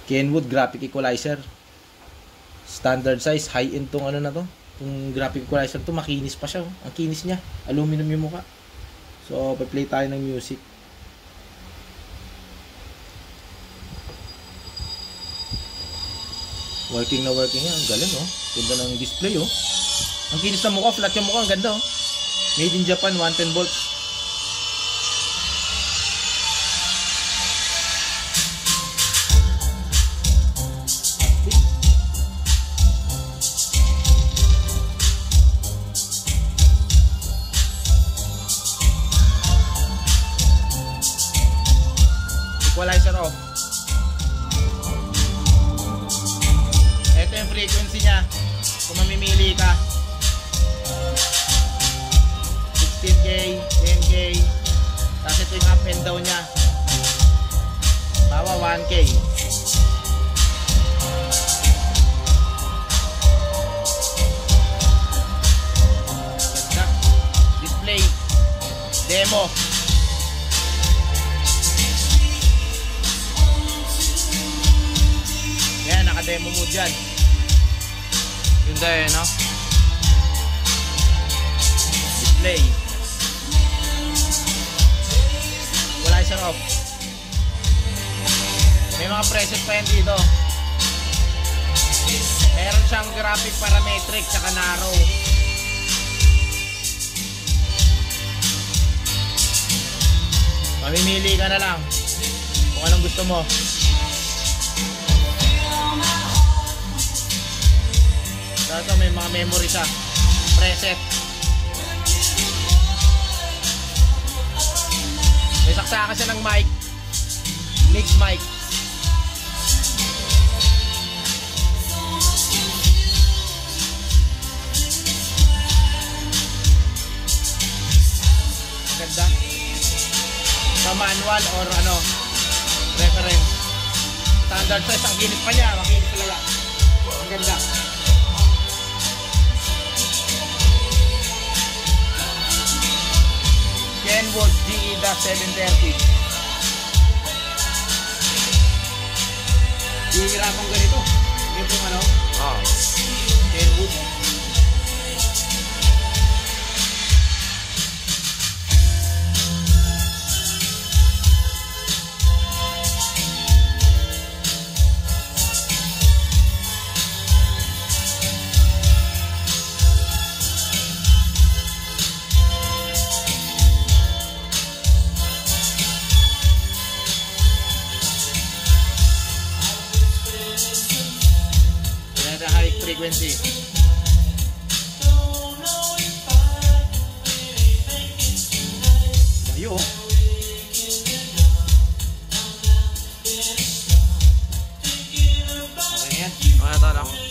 Kenwood graphic equalizer. Standard size, high-end tong ano na to. Yung graphic equalizer to, makinis pa siya. Oh. Ang kinis niya. Aluminum yung mukha. So, pa-play tayo ng music. Working na working yan. Ang galing, oh. Ganda ng display, oh. Ang kinis ng mukha, flat yung mukha. Ang ganda, oh. Made in Japan, 110 volts. Equalizer off. Ito yung frequency niya. Kung mamimili ka, 16K, 10K. Tapos ito yung up and down niya. Bawa 1K. Ganda. Display. Demo. Yan, naka-demo mo dyan. Ganda eh, no? Display. Equalizer off. May mga preset pa yan dito. Meron siyang graphic parametric tsaka narrow. Mamimili ka na lang kung anong gusto mo. Ito may mga memory siya. Preset. May saksakan siya ng mic. Mix mic. Ganda. Sa manual or ano, reference. Standard size. Ang ginis pa niya. Makinis talaga. Ang ganda. Kenwood GE-730. Hihirapan ganito. Ito yung ano? Kenwood. High frequency. Bayo. Okay na yan. Okay na ito, no?